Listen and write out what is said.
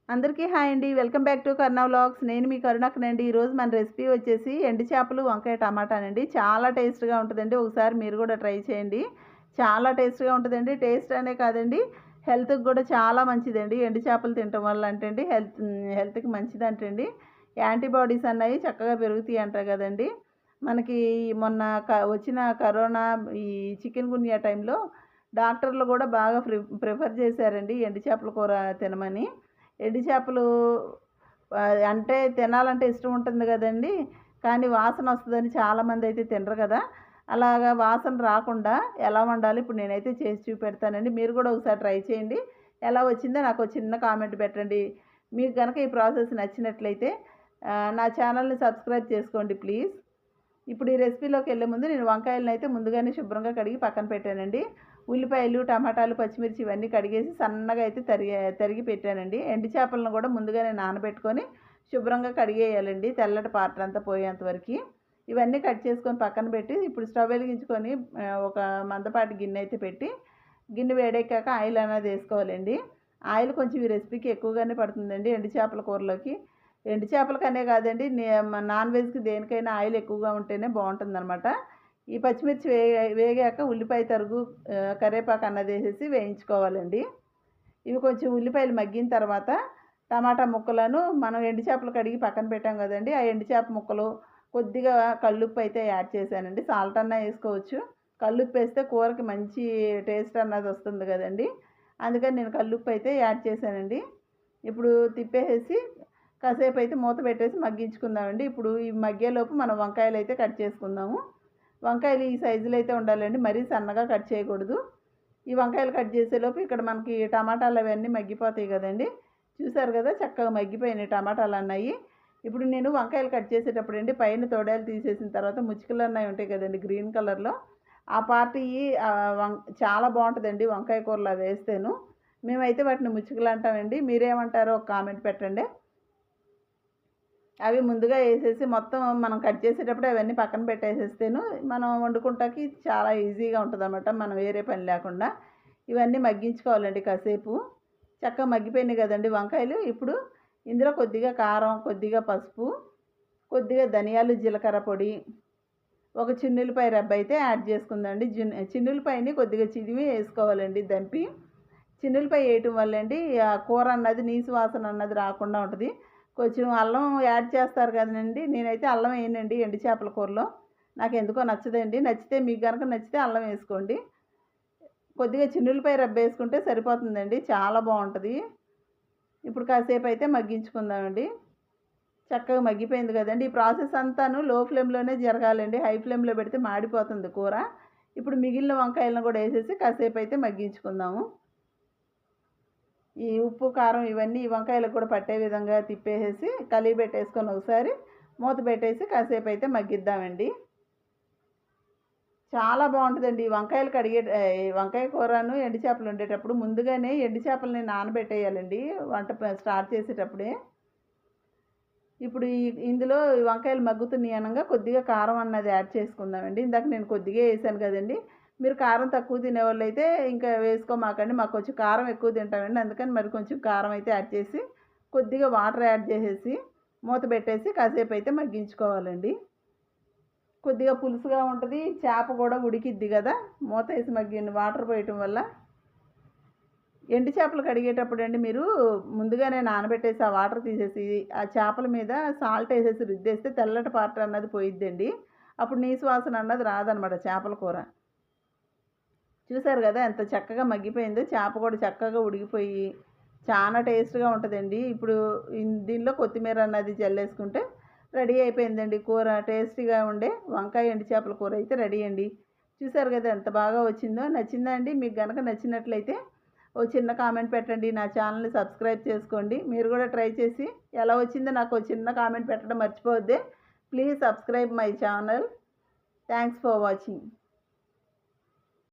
అందరికీ హాయ్ అండి. Welcome back to Karuna vlogs. నేను మీ కరుణక్కనండి. ఈరోజు మన రెసిపీ వచ్చేసి ఎండు చేపలు, వంకాయ టమాటానండి. చాలా టేస్ట్‌గా ఉంటదండి. ఒకసారి మీరు కూడా ట్రై చేయండి. చాలా టేస్ట్‌గా ఉంటదండి. టేస్ట్ అనే కాదండి, హెల్త్‌కి కూడా చాలా మంచిదండి. ఎండు చేపలు తినటం వల్ల అంటండి హెల్త్‌కి మంచిదంటండి. యాంటీబాడీస్ అన్నవి చక్కగా పెరుగుతాయి అంటారు కదండీ. మనకి మొన్న వచ్చిన కరోనా, ఈ చికెన్ గున్యా టైంలో డాక్టర్లు కూడా బాగా ప్రిఫర్ చేశారండి ఎండు చేపల కూర తినమని. ఎండు చేపలు అంటే తినాలంటే ఇష్టం ఉంటుంది కదండీ! కానీ వాసనొస్తదని చాలామందయితే తినరు కదా! అలాగా వాసన రాకుండా ఎలా వండాలో ఇప్పుడు నేనైతే చేసి చూపెడతానండి. మీరు కూడా ఒకసారి ట్రై చేయండి. ఎలా వచ్చిందో నాకో చిన్న కామెంట్ పెట్టండి. మీకు గనక ఈ ప్రాసెస్ నచ్చినట్లయితే నా ఛానల్‌ని సబ్స్క్రైబ్ చేసుకోండి ప్లీజ్. ఇప్పుడు ఈ రెసిపీలోకెళ్ళే ముందు నేను వంకాయలనైతే ముందుగానే శుభ్రంగా కడిగి పక్కన పెట్టానండి. ఉల్లిపాయలు, టమాటాలు, పచ్చిమిర్చి ఇవన్నీ కడిగేసి సన్నగా అయితే తరిగి పెట్టానండి. ఎండు చేపలను కూడా ముందుగానే నానబెట్టుకొని శుభ్రంగా కడిగేయాలండి, తెల్లటి పార్ట్ అంతా పోయేంత వరకు. ఇవన్నీ కట్ చేసుకొని పక్కన పెట్టి ఇప్పుడు స్టవ్ వెలిగించుకొని ఒక మందపాటి గిన్నె అయితే పెట్టి, గిన్నె వేడెక్కాక ఆయిల్ అనేది వేసుకోవాలండి. ఆయిల్ కొంచెం ఈ రెసిపీకి ఎక్కువగానే పడుతుందండి ఎండు చేపల కూరలోకి. ఎండు చేపలకనే కాదండి, నాన్ వెజ్‌కి దేనికైనా ఆయిల్ ఎక్కువగా ఉంటేనే బాగుంటుందన్నమాట. ఈ పచ్చిమిర్చి వేగాక ఉల్లిపాయ తరుగు, కరివేపాకు అన్నది వేసేసి వేయించుకోవాలండి. ఇవి కొంచెం ఉల్లిపాయలు మగ్గిన తర్వాత టమాటా ముక్కలను మనం ఎండు చేపలు కడిగి పక్కన పెట్టాం కదండీ, ఆ ఎండు చేప ముక్కలు, కొద్దిగా కల్లుప్పు అయితే యాడ్ చేశానండి. సాల్ట్ అన్నా వేసుకోవచ్చు. కల్లుప్పు వేస్తే కూరకి మంచి టేస్ట్ అన్నది వస్తుంది కదండీ. అందుకని నేను కల్లుప్పు అయితే యాడ్ చేశానండి. ఇప్పుడు తిప్పేసేసి కాసేపు అయితే మూత పెట్టేసి మగ్గించుకుందామండి. ఇప్పుడు ఈ మగ్గేలోపు మనం వంకాయలు అయితే కట్ చేసుకుందాము. వంకాయలు ఈ సైజులో అయితే ఉండాలండి, మరీ సన్నగా కట్ చేయకూడదు. ఈ వంకాయలు కట్ చేసేలోపు ఇక్కడ మనకి టమాటాలు అవన్నీ మగ్గిపోతాయి కదండి. చూసారు కదా, చక్కగా మగ్గిపోయినాయి టమాటాలు అన్నవి. ఇప్పుడు నేను వంకాయలు కట్ చేసేటప్పుడు అండి, పైన తోడాలు తీసేసిన తర్వాత ముచ్చుకలు అన్నవి ఉంటాయి కదండి గ్రీన్ కలర్లో, ఆ పార్ట్ చాలా బాగుంటుందండి వంకాయ కూరలో వేస్తేను. మేమైతే వాటిని ముచ్చుకలు అంటామండి. మీరేమంటారో ఒక కామెంట్ పెట్టండి. అవి ముందుగా వేసేసి మొత్తం మనం కట్ చేసేటప్పుడు అవన్నీ పక్కన పెట్టేసేస్తేను మనం వండుకుంటాకి చాలా ఈజీగా ఉంటుందన్నమాట, మనం వేరే పని లేకుండా. ఇవన్నీ మగ్గించుకోవాలండి కాసేపు. చక్కగా మగ్గిపోయినాయి కదండి వంకాయలు. ఇప్పుడు ఇందులో కొద్దిగా కారం, కొద్దిగా పసుపు, కొద్దిగా ధనియాలు, జీలకర్ర పొడి, ఒక చిన్నులపాయ రబ్బ అయితే యాడ్ చేసుకుందండి. చిన్నులపాయని కొద్దిగా చిదిమి వేసుకోవాలండి దంపి. చిన్నులపాయ వేయటం వల్ల అండి ఆ కూర అన్నది నీసు వాసన అన్నది రాకుండా ఉంటుంది. కొంచెం అల్లం యాడ్ చేస్తారు కదండి, నేనైతే అల్లం వేయనండి ఎండు చేపల కూరలో. నాకు ఎందుకో నచ్చదండి. నచ్చితే, మీకు కనుక నచ్చితే అల్లం వేసుకోండి. కొద్దిగా చిన్నులపాయ రబ్బ వేసుకుంటే సరిపోతుందండి, చాలా బాగుంటుంది. ఇప్పుడు కాసేపు అయితే మగ్గించుకుందామండి. చక్కగా మగ్గిపోయింది కదండి. ఈ ప్రాసెస్ అంతాను లో ఫ్లేమ్లోనే జరగాలండి, హై ఫ్లేమ్లో పెడితే మాడిపోతుంది కూర. ఇప్పుడు మిగిలిన వంకాయలను కూడా వేసేసి కాసేపు అయితే మగ్గించుకుందాము. ఈ ఉప్పు, కారం ఇవన్నీ ఈ వంకాయలకు కూడా పట్టే విధంగా తిప్పేసేసి కలిగి పెట్టేసుకొని ఒకసారి మూత పెట్టేసి కాసేపు అయితే మగ్గిద్దామండి. చాలా బాగుంటుందండి ఈ వంకాయలు వంకాయ కూరను ఎండు చేపలు వండేటప్పుడు ముందుగానే ఎండు చేపలని నానబెట్టేయాలండి వంట స్టార్ట్ చేసేటప్పుడే. ఇప్పుడు ఇందులో ఈ వంకాయలు మగ్గుతున్నాయి అనగా కొద్దిగా కారం అన్నది యాడ్ చేసుకుందామండి. ఇందాక నేను కొద్దిగా వేసాను కదండి. మీరు కారం తక్కువ తినేవాళ్ళు అయితే ఇంకా వేసుకోమాకండి. మాకు కొంచెం కారం ఎక్కువ తింటామండి, అందుకని మరి కొంచెం కారం అయితే యాడ్ చేసి కొద్దిగా వాటర్ యాడ్ చేసేసి మూత పెట్టేసి కాసేపు అయితే మగ్గించుకోవాలండి. కొద్దిగా పులుసుగా ఉంటుంది, చేప కూడా ఉడికిద్ది కదా మూత వేసి వాటర్ పోయటం వల్ల. ఎండు చేపలు కడిగేటప్పుడు అండి మీరు ముందుగానే నానబెట్టేసి ఆ వాటర్ తీసేసి ఆ చేపల మీద సాల్ట్ వేసేసి రుద్దేస్తే తెల్లటి పార్ట్ అన్నది పోయిద్దండి. అప్పుడు నీసు వాసన అన్నది రాదనమాట చేపల కూర. చూసారు కదా ఎంత చక్కగా మగ్గిపోయిందో, చేప కూడా చక్కగా ఉడికిపోయి చాలా టేస్ట్గా ఉంటుందండి. ఇప్పుడు దీనిలో కొత్తిమీర అన్నది జల్లేసుకుంటే రెడీ అయిపోయిందండి కూర. టేస్టీగా ఉండే వంకాయ ఎండు చేపల కూర అయితే రెడీ అండి. చూసారు కదా ఎంత బాగా వచ్చిందో. నచ్చిందా అండి? మీకు కనుక నచ్చినట్లయితే ఓ చిన్న కామెంట్ పెట్టండి. నా ఛానల్ని సబ్స్క్రైబ్ చేసుకోండి. మీరు కూడా ట్రై చేసి ఎలా వచ్చిందో నాకు చిన్న కామెంట్ పెట్టడం మర్చిపోవద్దే. Please subscribe my channel. Thanks for watching.